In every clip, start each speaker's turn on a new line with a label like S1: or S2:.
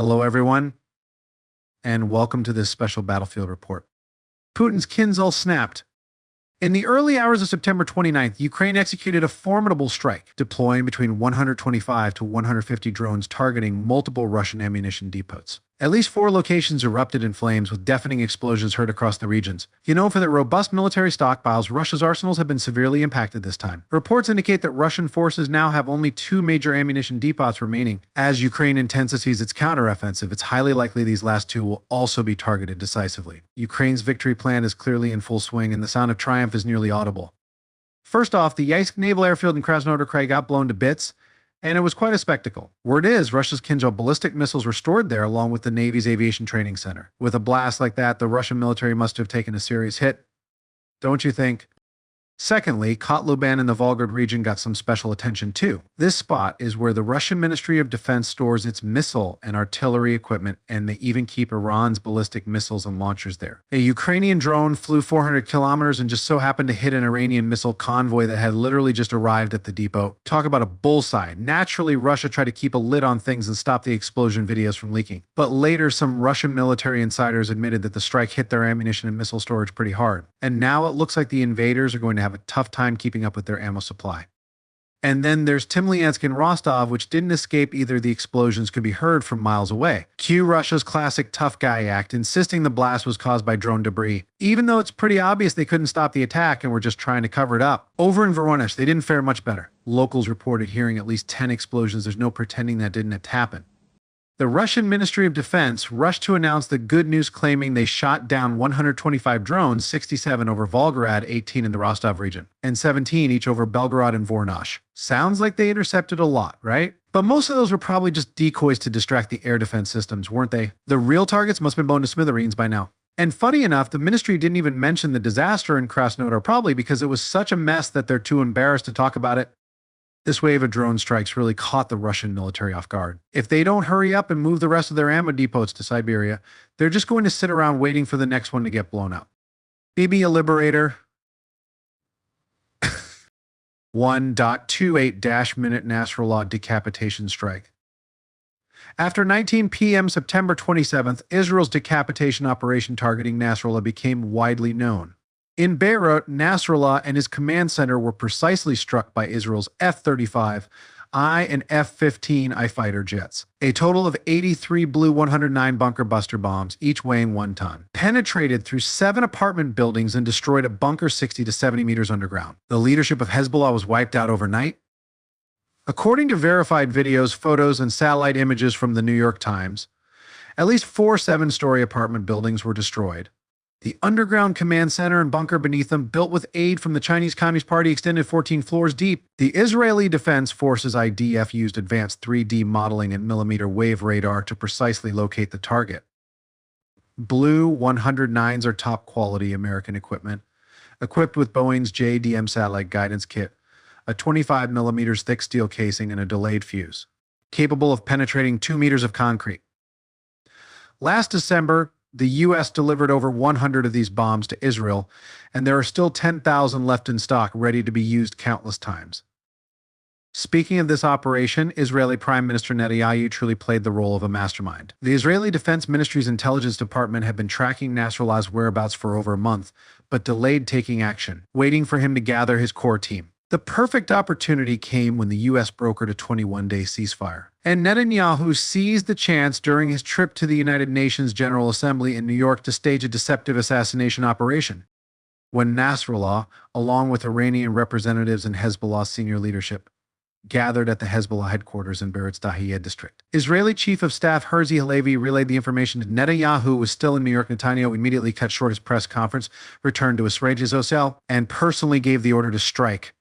S1: Hello, everyone, and welcome to this special battlefield report. Putin's Kinzhal snapped. In the early hours of September 29th, Ukraine executed a formidable strike, deploying between 125 to 150 drones targeting multiple Russian ammunition depots. At least 4 locations erupted in flames, with deafening explosions heard across the regions. For their robust military stockpiles, Russia's arsenals have been severely impacted this time. Reports indicate that Russian forces now have only 2 major ammunition depots remaining. As Ukraine intensifies its counteroffensive, it's highly likely these last 2 will also be targeted decisively. Ukraine's victory plan is clearly in full swing, and the sound of triumph is nearly audible. First off, the Yeisk Naval Airfield in Krasnodar Krai got blown to bits, and it was quite a spectacle. Word is, Russia's Kinzhal ballistic missiles were stored there along with the Navy's Aviation Training Center. With a blast like that, the Russian military must have taken a serious hit, don't you think? Secondly, Kotluban in the Volgograd region got some special attention too. This spot is where the Russian Ministry of Defense stores its missile and artillery equipment, and they even keep Iran's ballistic missiles and launchers there. A Ukrainian drone flew 400 kilometers and just so happened to hit an Iranian missile convoy that had literally just arrived at the depot. Talk about a bullseye. Naturally, Russia tried to keep a lid on things and stop the explosion videos from leaking. But later, some Russian military insiders admitted that the strike hit their ammunition and missile storage pretty hard. And now it looks like the invaders are going to have a tough time keeping up with their ammo supply. And then there's Timlyansk and Rostov, which didn't escape either. The explosions could be heard from miles away. Cue Russia's classic tough guy act, insisting the blast was caused by drone debris, even though it's pretty obvious they couldn't stop the attack and were just trying to cover it up. Over in Voronezh, they didn't fare much better. Locals reported hearing at least 10 explosions. There's no pretending that didn't happen. The Russian Ministry of Defense rushed to announce the good news, claiming they shot down 125 drones, 67 over Volgograd, 18 in the Rostov region, and 17 each over Belgorod and Voronezh. Sounds like they intercepted a lot, right? But most of those were probably just decoys to distract the air defense systems, weren't they? The real targets must have been blown to smithereens by now. And funny enough, the ministry didn't even mention the disaster in Krasnodar, probably because it was such a mess that they're too embarrassed to talk about it. This wave of drone strikes really caught the Russian military off guard. If they don't hurry up and move the rest of their ammo depots to Siberia, they're just going to sit around waiting for the next one to get blown up. BB a Liberator 1.28-minute Nasrallah decapitation strike. After 19 p.m. September 27th, Israel's decapitation operation targeting Nasrallah became widely known. In Beirut, Nasrallah and his command center were precisely struck by Israel's F-35I and F-15I fighter jets. A total of 83 Blue 109 bunker buster bombs, each weighing 1 ton, penetrated through 7 apartment buildings and destroyed a bunker 60 to 70 meters underground. The leadership of Hezbollah was wiped out overnight. According to verified videos, photos, and satellite images from the New York Times, at least 4 7-story apartment buildings were destroyed. The underground command center and bunker beneath them, built with aid from the Chinese Communist Party, extended 14 floors deep. The Israeli Defense Forces IDF used advanced 3D modeling and millimeter wave radar to precisely locate the target. Blue 109s are top-quality American equipment, equipped with Boeing's JDM satellite guidance kit, a 25 millimeters thick steel casing, and a delayed fuse, capable of penetrating 2 meters of concrete. Last December, the U.S. delivered over 100 of these bombs to Israel, and there are still 10,000 left in stock, ready to be used countless times. Speaking of this operation, Israeli Prime Minister Netanyahu truly played the role of a mastermind. The Israeli Defense Ministry's intelligence department had been tracking Nasrallah's whereabouts for over a month, but delayed taking action, waiting for him to gather his core team. The perfect opportunity came when the U.S. brokered a 21-day ceasefire, and Netanyahu seized the chance during his trip to the United Nations General Assembly in New York to stage a deceptive assassination operation. When Nasrallah, along with Iranian representatives and Hezbollah senior leadership, gathered at the Hezbollah headquarters in Beirut's Dahiyeh district, Israeli Chief of Staff Herzi Halevi relayed the information that Netanyahu was still in New York. Netanyahu immediately cut short his press conference, returned to his hotel, and personally gave the order to strike.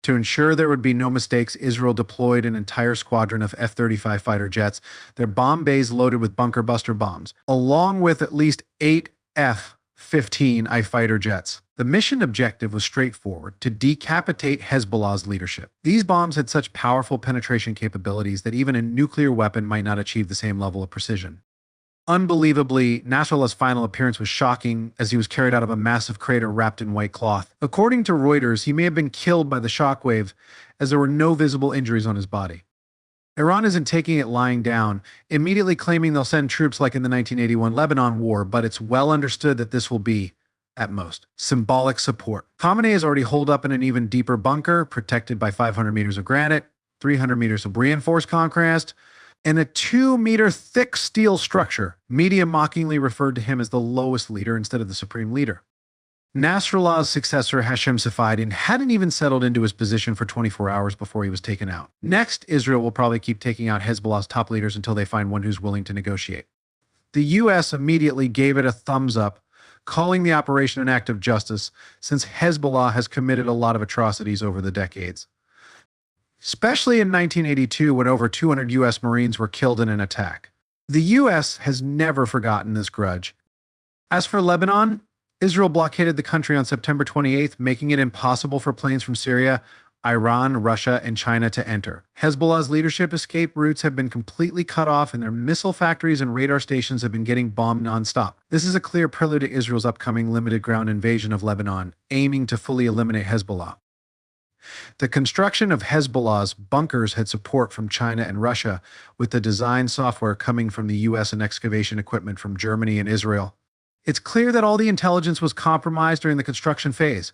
S1: To ensure there would be no mistakes, Israel deployed an entire squadron of F-35 fighter jets, their bomb bays loaded with bunker buster bombs, along with at least 8 F-15I fighter jets. The mission objective was straightforward: to decapitate Hezbollah's leadership. These bombs had such powerful penetration capabilities that even a nuclear weapon might not achieve the same level of precision. Unbelievably, Nasrallah's final appearance was shocking, as he was carried out of a massive crater wrapped in white cloth. According to Reuters, he may have been killed by the shockwave, as there were no visible injuries on his body. Iran isn't taking it lying down, immediately claiming they'll send troops like in the 1981 Lebanon War, but it's well understood that this will be, at most, symbolic support. Khamenei is already holed up in an even deeper bunker, protected by 500 meters of granite, 300 meters of reinforced concrete, and a 2-meter thick steel structure. Media mockingly referred to him as the lowest leader instead of the supreme leader. Nasrallah's successor, Hashem Safieddine, hadn't even settled into his position for 24 hours before he was taken out. Next, Israel will probably keep taking out Hezbollah's top leaders until they find one who's willing to negotiate. The U.S. immediately gave it a thumbs up, calling the operation an act of justice, since Hezbollah has committed a lot of atrocities over the decades. Especially in 1982, when over 200 U.S. Marines were killed in an attack. The U.S. has never forgotten this grudge. As for Lebanon, Israel blockaded the country on September 28th, making it impossible for planes from Syria, Iran, Russia, and China to enter. Hezbollah's leadership escape routes have been completely cut off, and their missile factories and radar stations have been getting bombed nonstop. This is a clear prelude to Israel's upcoming limited ground invasion of Lebanon, aiming to fully eliminate Hezbollah. The construction of Hezbollah's bunkers had support from China and Russia, with the design software coming from the U.S. and excavation equipment from Germany and Israel. It's clear that all the intelligence was compromised during the construction phase.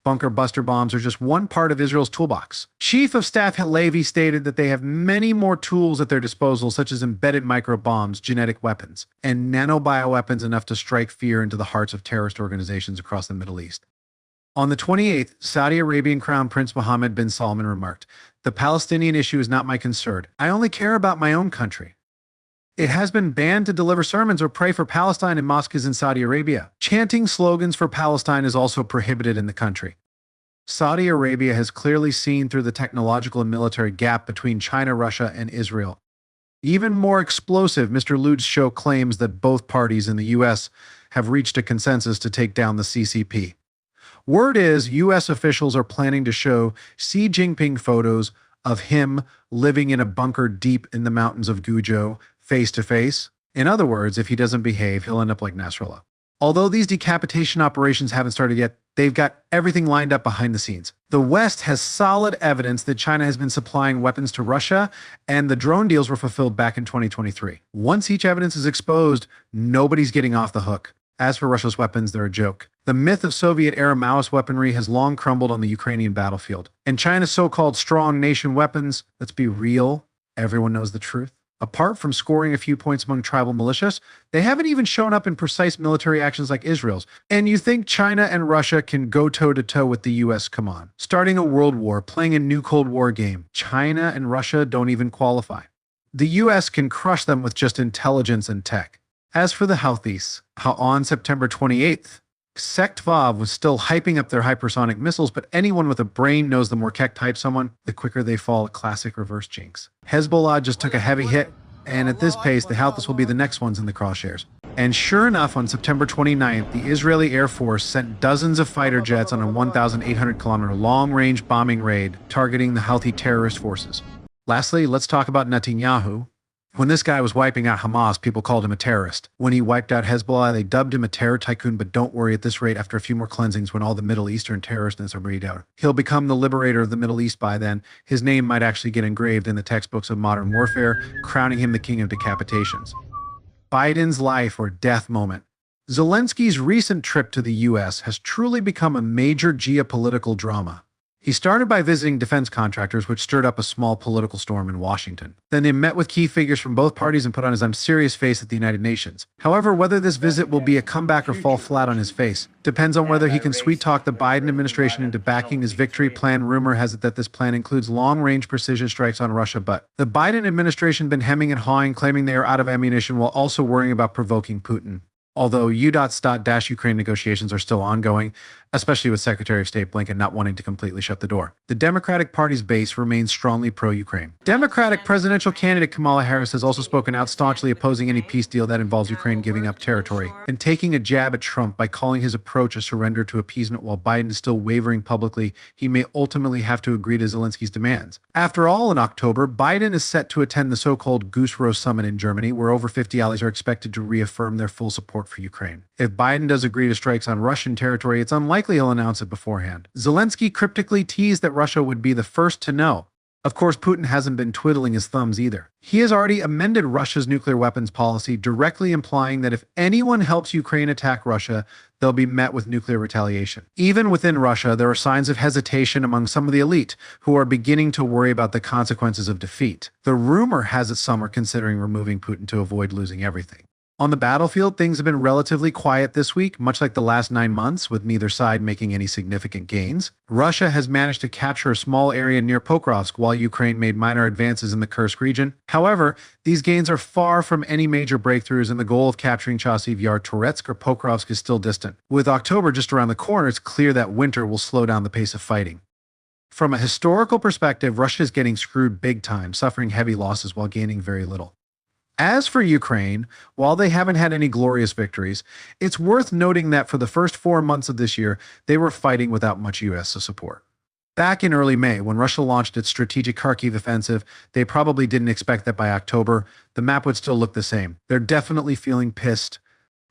S1: Bunker buster bombs are just one part of Israel's toolbox. Chief of Staff Halevi stated that they have many more tools at their disposal, such as embedded microbombs, genetic weapons, and nanobioweapons enough to strike fear into the hearts of terrorist organizations across the Middle East. On the 28th, Saudi Arabian Crown Prince Mohammed bin Salman remarked, "The Palestinian issue is not my concern. I only care about my own country." It has been banned to deliver sermons or pray for Palestine in mosques in Saudi Arabia. Chanting slogans for Palestine is also prohibited in the country. Saudi Arabia has clearly seen through the technological and military gap between China, Russia, and Israel. Even more explosive, Mr. Lude's show claims that both parties in the U.S. have reached a consensus to take down the CCP. Word is U.S. officials are planning to show Xi Jinping photos of him living in a bunker deep in the mountains of Guizhou, face to face. In other words, if he doesn't behave, he'll end up like Nasrallah. Although these decapitation operations haven't started yet, they've got everything lined up behind the scenes. The West has solid evidence that China has been supplying weapons to Russia, and the drone deals were fulfilled back in 2023. Once each evidence is exposed, nobody's getting off the hook. As for Russia's weapons, they're a joke. The myth of Soviet-era Maoist weaponry has long crumbled on the Ukrainian battlefield. And China's so-called strong nation weapons, let's be real, everyone knows the truth. Apart from scoring a few points among tribal militias, they haven't even shown up in precise military actions like Israel's. And you think China and Russia can go toe-to-toe with the US? Come on. Starting a world war, playing a new Cold War game. China and Russia don't even qualify. The US can crush them with just intelligence and tech. As for the Houthis, on September 28th, Sect Vav was still hyping up their hypersonic missiles, but anyone with a brain knows the more Keck type someone, the quicker they fall, a classic reverse jinx. Hezbollah just took a heavy hit, and at this pace, the Houthis will be the next ones in the crosshairs. And sure enough, on September 29th, the Israeli Air Force sent dozens of fighter jets on a 1,800-kilometer long-range bombing raid targeting the Houthi terrorist forces. Lastly, let's talk about Netanyahu. When this guy was wiping out Hamas, people called him a terrorist. When he wiped out Hezbollah, they dubbed him a terror tycoon, but don't worry, at this rate, after a few more cleansings, when all the Middle Eastern terrorists are breed out, he'll become the liberator of the Middle East by then. His name might actually get engraved in the textbooks of modern warfare, crowning him the king of decapitations. Biden's life or death moment. Zelensky's recent trip to the U.S. has truly become a major geopolitical drama. He started by visiting defense contractors, which stirred up a small political storm in Washington. Then they met with key figures from both parties and put on his "I'm serious" face at the United Nations. However, whether this visit will be a comeback or fall flat on his face depends on whether he can sweet-talk the Biden administration into backing his victory plan. Rumor has it that this plan includes long-range precision strikes on Russia, but the Biden administration has been hemming and hawing, claiming they are out of ammunition while also worrying about provoking Putin. Although U.Ukraine negotiations are still ongoing, especially with Secretary of State Blinken not wanting to completely shut the door. The Democratic Party's base remains strongly pro-Ukraine. Democratic presidential candidate Kamala Harris has also spoken out staunchly opposing any peace deal that involves Ukraine giving up territory, and taking a jab at Trump by calling his approach a surrender to appeasement. While Biden is still wavering publicly, he may ultimately have to agree to Zelensky's demands. After all, in October, Biden is set to attend the so-called Goose Row Summit in Germany, where over 50 allies are expected to reaffirm their full support for Ukraine. If Biden does agree to strikes on Russian territory, it's unlikely he'll announce it beforehand. Zelensky cryptically teased that Russia would be the first to know. Of course, Putin hasn't been twiddling his thumbs either. He has already amended Russia's nuclear weapons policy, directly implying that if anyone helps Ukraine attack Russia, they'll be met with nuclear retaliation. Even within Russia, there are signs of hesitation among some of the elite, who are beginning to worry about the consequences of defeat. The rumor has it some are considering removing Putin to avoid losing everything. On the battlefield, things have been relatively quiet this week, much like the last 9 months, with neither side making any significant gains. Russia has managed to capture a small area near Pokrovsk, while Ukraine made minor advances in the Kursk region. However, these gains are far from any major breakthroughs, and the goal of capturing Chasiv Yar, Toretsk, or Pokrovsk is still distant. With October just around the corner, it's clear that winter will slow down the pace of fighting. From a historical perspective, Russia is getting screwed big time, suffering heavy losses while gaining very little. As for Ukraine, while they haven't had any glorious victories, it's worth noting that for the first 4 months of this year, they were fighting without much U.S. support. Back in early May, when Russia launched its strategic Kharkiv offensive, they probably didn't expect that by October, the map would still look the same. They're definitely feeling pissed.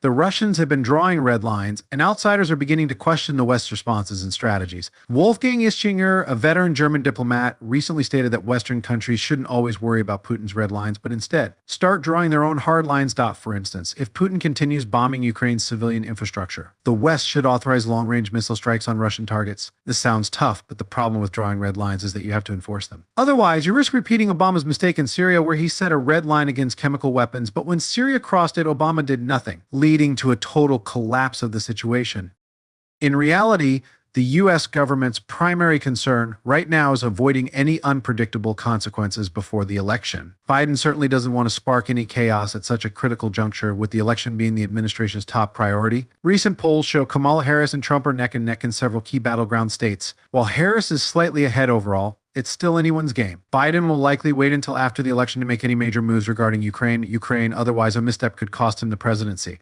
S1: The Russians have been drawing red lines, and outsiders are beginning to question the West's responses and strategies. Wolfgang Ischinger, a veteran German diplomat, recently stated that Western countries shouldn't always worry about Putin's red lines, but instead start drawing their own hard lines. For instance, if Putin continues bombing Ukraine's civilian infrastructure, the West should authorize long-range missile strikes on Russian targets. This sounds tough, but the problem with drawing red lines is that you have to enforce them. Otherwise, you risk repeating Obama's mistake in Syria, where he set a red line against chemical weapons, but when Syria crossed it, Obama did nothing, leading to a total collapse of the situation. In reality, the U.S. government's primary concern right now is avoiding any unpredictable consequences before the election. Biden certainly doesn't want to spark any chaos at such a critical juncture, with the election being the administration's top priority. Recent polls show Kamala Harris and Trump are neck and neck in several key battleground states. While Harris is slightly ahead overall, it's still anyone's game. Biden will likely wait until after the election to make any major moves regarding Ukraine, otherwise a misstep could cost him the presidency.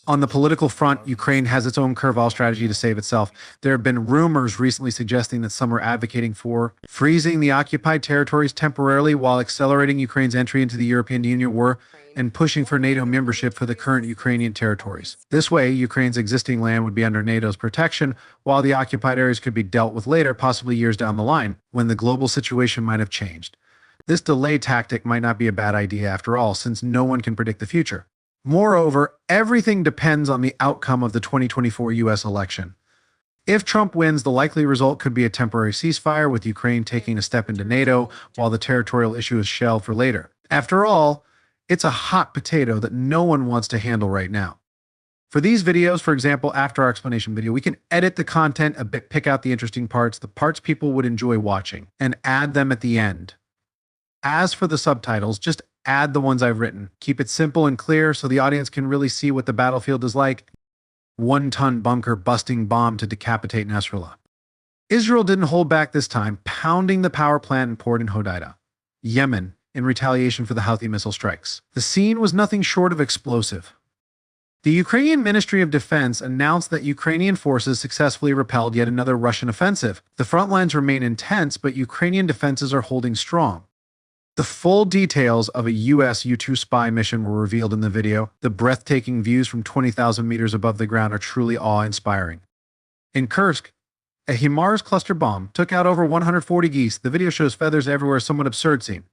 S1: On the political front, Ukraine has its own curveball strategy to save itself. There have been rumors recently suggesting that some are advocating for freezing the occupied territories temporarily while accelerating Ukraine's entry into the European Union war and pushing for NATO membership for the current Ukrainian territories. This way, Ukraine's existing land would be under NATO's protection, while the occupied areas could be dealt with later, possibly years down the line, when the global situation might have changed. This delay tactic might not be a bad idea after all, since no one can predict the future. Moreover, everything depends on the outcome of the 2024 U.S. election. If Trump wins, the likely result could be a temporary ceasefire, with Ukraine taking a step into NATO, while the territorial issue is shelved for later. After all, it's a hot potato that no one wants to handle right now. For these videos, for example, after our explanation video, we can edit the content a bit, pick out the interesting parts, the parts people would enjoy watching, and add them at the end. As for the subtitles, just add the ones I've written. Keep it simple and clear so the audience can really see what the battlefield is like. 1-ton bunker busting bomb to decapitate Nasrallah. Israel didn't hold back this time, pounding the power plant in Port in Hodeidah, Yemen, in retaliation for the Houthi missile strikes. The scene was nothing short of explosive. The Ukrainian Ministry of Defense announced that Ukrainian forces successfully repelled yet another Russian offensive. The front lines remain intense, but Ukrainian defenses are holding strong. The full details of a U.S. U-2 spy mission were revealed in the video. The breathtaking views from 20,000 meters above the ground are truly awe-inspiring. In Kursk, a HIMARS cluster bomb took out over 140 geese. The video shows feathers everywhere, a somewhat absurd scene.